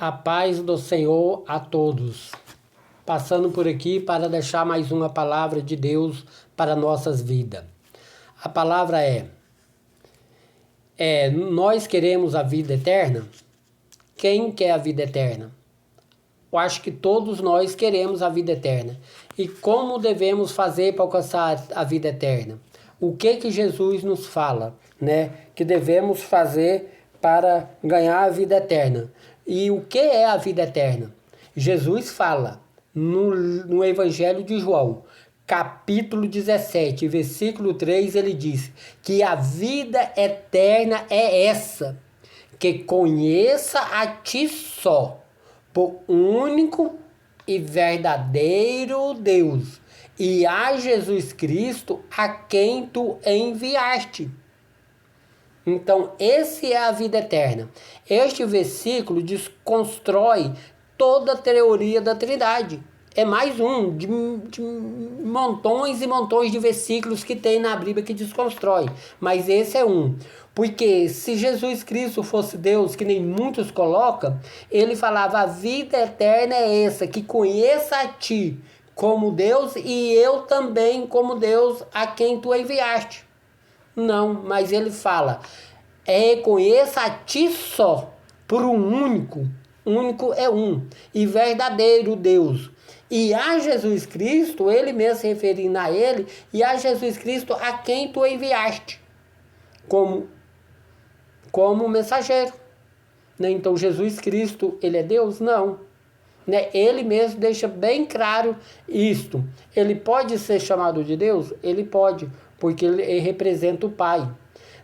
A paz do Senhor a todos. Passando por aqui para deixar mais uma palavra de Deus para nossas vidas. A palavra nós queremos a vida eterna? Quem quer a vida eterna? Eu acho que todos nós queremos a vida eterna. E como devemos fazer para alcançar a vida eterna? O que Jesus nos fala, né? Que devemos fazer para ganhar a vida eterna. E o que é a vida eterna? Jesus fala no Evangelho de João, capítulo 17, versículo 3, ele diz que a vida eterna é essa, que conheça a ti só, por único e verdadeiro Deus, e a Jesus Cristo a quem tu enviaste. Então, esse é a vida eterna. Este versículo desconstrói toda a teoria da Trindade. É mais um de montões e montões de versículos que tem na Bíblia que desconstrói. Mas esse é um. Porque se Jesus Cristo fosse Deus, que nem muitos colocam, ele falava, a vida eterna é essa, que conheça a ti como Deus e eu também como Deus a quem tu enviaste. Não, mas ele fala, conheça a ti só, por um único é um, e verdadeiro Deus. E a Jesus Cristo, ele mesmo se referindo a ele, e a Jesus Cristo a quem tu enviaste, como mensageiro. Né? Então Jesus Cristo, ele é Deus? Não. Né? Ele mesmo deixa bem claro isto. Ele pode ser chamado de Deus? Ele pode, porque ele representa o Pai.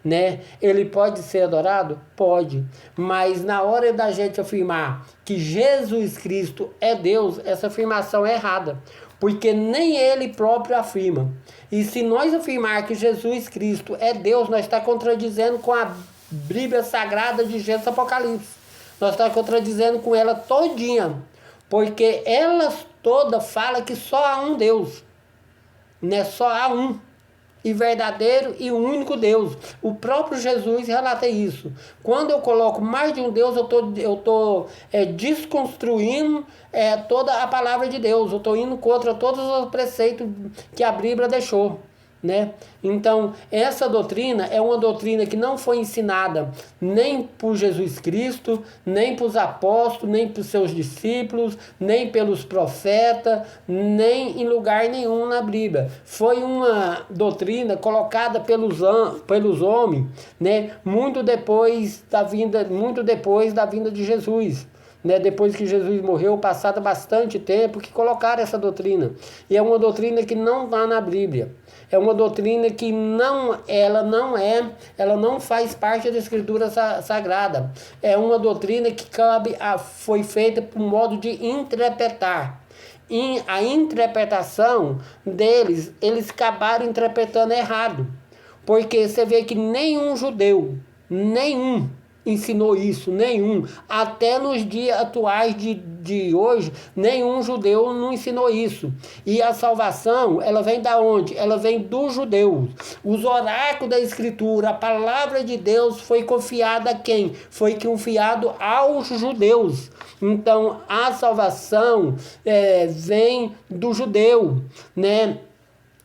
Né? Ele pode ser adorado? Pode. Mas na hora da gente afirmar que Jesus Cristo é Deus, essa afirmação é errada. Porque nem ele próprio afirma. E se nós afirmar que Jesus Cristo é Deus, nós estamos contradizendo com a Bíblia Sagrada de Gênesis Apocalipse. Nós estamos contradizendo com ela todinha. Porque ela toda fala que só há um Deus. Né? Só há um. E verdadeiro e único Deus. O próprio Jesus relata isso. Quando eu coloco mais de um Deus, eu tô desconstruindo toda a palavra de Deus. Eu estou indo contra todos os preceitos que a Bíblia deixou. Né? Então, essa doutrina é uma doutrina que não foi ensinada nem por Jesus Cristo, nem pelos apóstolos, nem pelos seus discípulos, nem pelos profetas, nem em lugar nenhum na Bíblia. Foi uma doutrina colocada pelos homens, né? Muito depois da vinda de Jesus. Né, depois que Jesus morreu, passado bastante tempo, que colocaram essa doutrina. E é uma doutrina que não está na Bíblia. É uma doutrina que ela não faz parte da Escritura Sagrada. É uma doutrina que foi feita por modo de interpretar. E a interpretação deles, eles acabaram interpretando errado. Porque você vê que nenhum judeu, ensinou isso, nenhum. Até nos dias atuais de hoje, nenhum judeu não ensinou isso. E a salvação, ela vem da onde? Ela vem dos judeus. Os oráculos da Escritura, a palavra de Deus foi confiada a quem? Foi confiado aos judeus. Então, a salvação vem do judeu, né?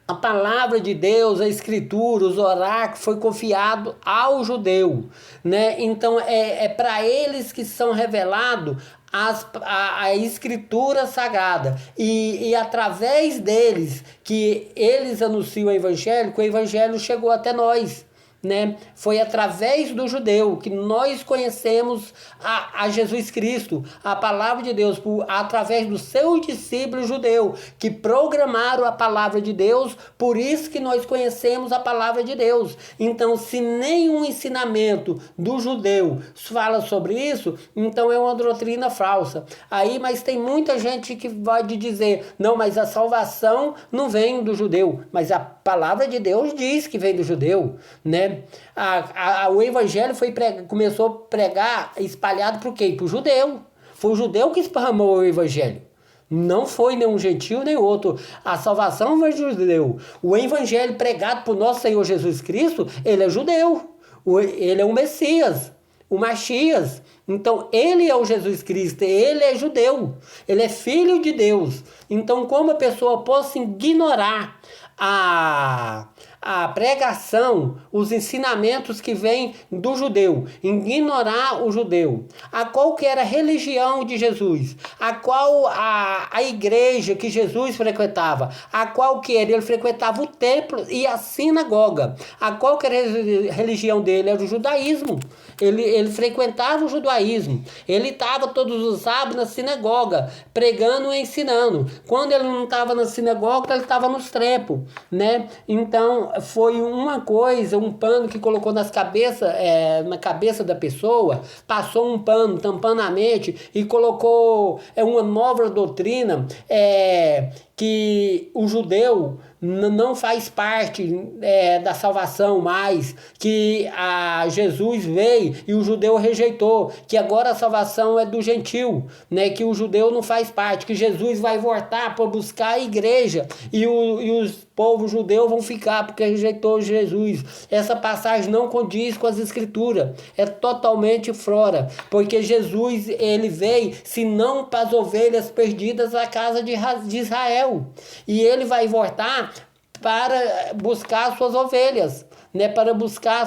A palavra de Deus, a Escritura, os oráculos, foi confiado ao judeu, né? Então, é para eles que são revelados a Escritura Sagrada. E através deles, que eles anunciam o Evangelho, que o Evangelho chegou até nós. Né? Foi através do judeu que nós conhecemos a Jesus Cristo, a palavra de Deus, através do seu discípulo judeu, que programaram a palavra de Deus, por isso que nós conhecemos a palavra de Deus. Então, se nenhum ensinamento do judeu fala sobre isso, então é uma doutrina falsa. Mas tem muita gente que vai dizer, não, mas a salvação não vem do judeu, mas a palavra de Deus diz que vem do judeu, né? O evangelho começou a pregar espalhado por quem? Para o judeu. Foi o judeu que esparramou o evangelho. Não foi nenhum gentil nem outro. A salvação foi judeu. O evangelho pregado por nosso Senhor Jesus Cristo, ele é judeu. Ele é o Messias. o Messias. Então, ele é o Jesus Cristo, ele é judeu, ele é filho de Deus. Então, como a pessoa possa ignorar a pregação, os ensinamentos que vêm do judeu, ignorar o judeu, a qual que era a religião de Jesus, a qual a igreja que Jesus frequentava, a qual que era, ele frequentava o templo e a sinagoga, a qual que era a religião dele, era o judaísmo, ele frequentava o judaísmo, ele estava todos os sábados na sinagoga, pregando e ensinando. Quando ele não estava na sinagoga, ele estava nos templos, né? Então, foi uma coisa, um pano que colocou na cabeça da pessoa, passou um pano tampando a mente e colocou uma nova doutrina, que o judeu não faz parte da salvação mais, que Jesus veio e o judeu rejeitou, que agora a salvação é do gentil, né? Que o judeu não faz parte, que Jesus vai voltar para buscar a igreja e os povos judeus vão ficar porque rejeitou Jesus. Essa passagem não condiz com as escrituras, é totalmente fora, porque Jesus ele veio senão para as ovelhas perdidas da casa de Israel, e ele vai voltar para buscar as suas ovelhas, né? Para buscar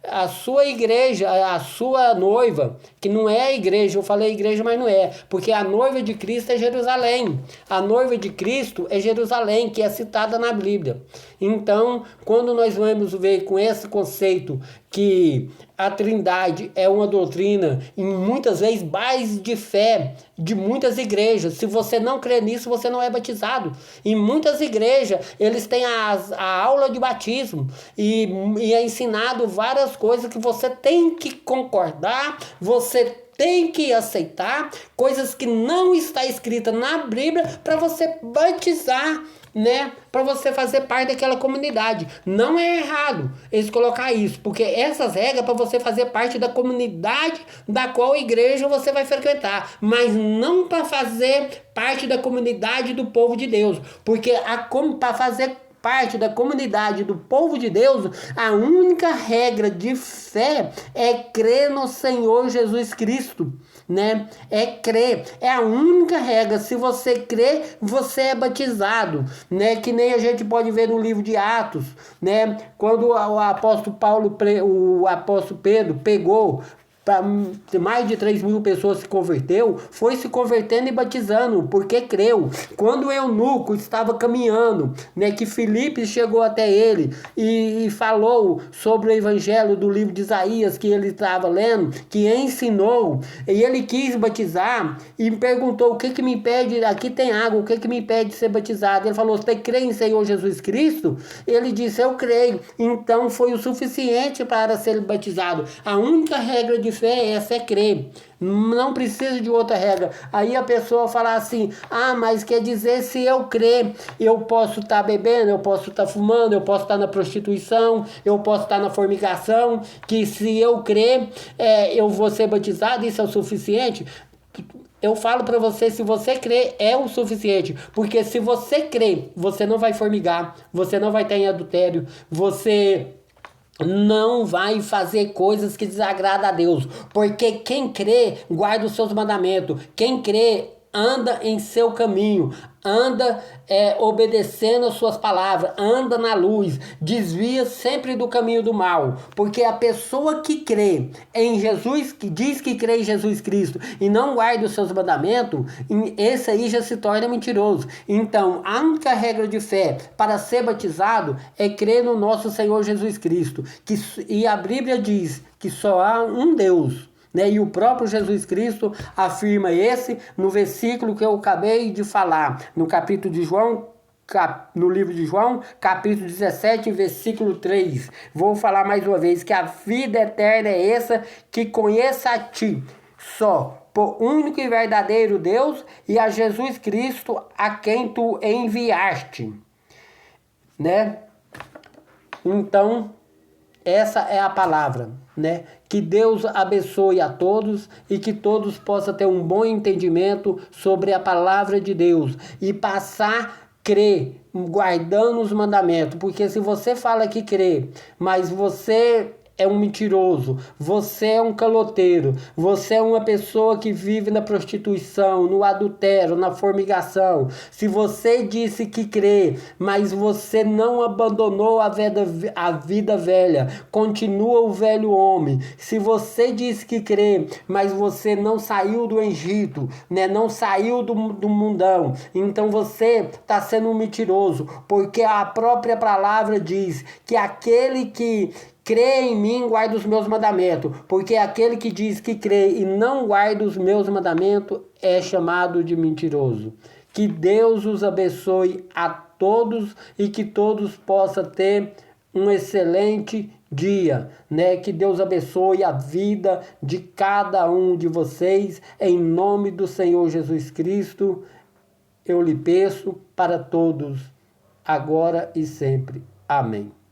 a sua igreja, a sua noiva, que não é a igreja, eu falei igreja, mas não é, porque a noiva de Cristo é Jerusalém, a noiva de Cristo é Jerusalém, que é citada na Bíblia. Então, quando nós vamos ver com esse conceito que a Trindade é uma doutrina, e muitas vezes base de fé de muitas igrejas, se você não crê nisso, você não é batizado. Em muitas igrejas, eles têm a aula de batismo, e é ensinado várias coisas que você tem que concordar, você tem que aceitar, coisas que não está escrita na Bíblia para você batizar, né? Para você fazer parte daquela comunidade. Não é errado eles colocar isso, porque essas regras para você fazer parte da comunidade da qual igreja você vai frequentar, mas não para fazer parte da comunidade do povo de Deus, porque para fazer parte da comunidade do povo de Deus, a única regra de fé é crer no Senhor Jesus Cristo, né? É crer, é a única regra. Se você crer, você é batizado, né? Que nem a gente pode ver no livro de Atos, né? Quando o apóstolo Pedro pegou para mais de 3.000 pessoas se converteu, foi se convertendo e batizando, porque creu. Quando o eunuco estava caminhando, né, que Filipe chegou até ele e falou sobre o evangelho do livro de Isaías que ele estava lendo, que ensinou, e ele quis batizar e perguntou: o que me impede, aqui tem água, o que me impede de ser batizado? Ele falou: você crê em Senhor Jesus Cristo? Ele disse: eu creio. Então foi o suficiente para ser batizado. A única regra de fé essa é crer, não precisa de outra regra. Aí a pessoa fala assim: mas quer dizer, se eu crer, eu posso estar bebendo, eu posso estar fumando, eu posso estar na prostituição, eu posso estar na fornicação, que se eu crer, eu vou ser batizado, isso é o suficiente? Eu falo para você, se você crer, é o suficiente. Porque se você crer, você não vai formigar, você não vai estar em adultério, você não vai fazer coisas que desagradam a Deus, porque quem crê guarda os seus mandamentos, quem crê anda em seu caminho, anda obedecendo as suas palavras, anda na luz, desvia sempre do caminho do mal, porque a pessoa que crê em Jesus, que diz que crê em Jesus Cristo e não guarda os seus mandamentos, esse aí já se torna mentiroso. Então, a única regra de fé para ser batizado é crer no nosso Senhor Jesus Cristo, e a Bíblia diz que só há um Deus, né? E o próprio Jesus Cristo afirma esse no versículo que eu acabei de falar, no capítulo de João, no livro de João, capítulo 17, versículo 3. Vou falar mais uma vez: que a vida eterna é essa, que conheça a ti, só, por único e verdadeiro Deus, e a Jesus Cristo, a quem tu enviaste, né? Então, essa é a palavra, né? Que Deus abençoe a todos e que todos possam ter um bom entendimento sobre a palavra de Deus e passar a crer, guardando os mandamentos. Porque se você fala que crê, mas você é um mentiroso, você é um caloteiro, você é uma pessoa que vive na prostituição, no adultério, na fornicação. Se você disse que crê, mas você não abandonou a vida velha, continua o velho homem. Se você disse que crê, mas você não saiu do Egito, né? Não saiu do mundão, então você está sendo um mentiroso, porque a própria palavra diz que aquele que crê em mim, guarda os meus mandamentos, porque aquele que diz que crê e não guarda os meus mandamentos é chamado de mentiroso. Que Deus os abençoe a todos e que todos possam ter um excelente dia, né? Que Deus abençoe a vida de cada um de vocês, em nome do Senhor Jesus Cristo. Eu lhe peço para todos, agora e sempre. Amém.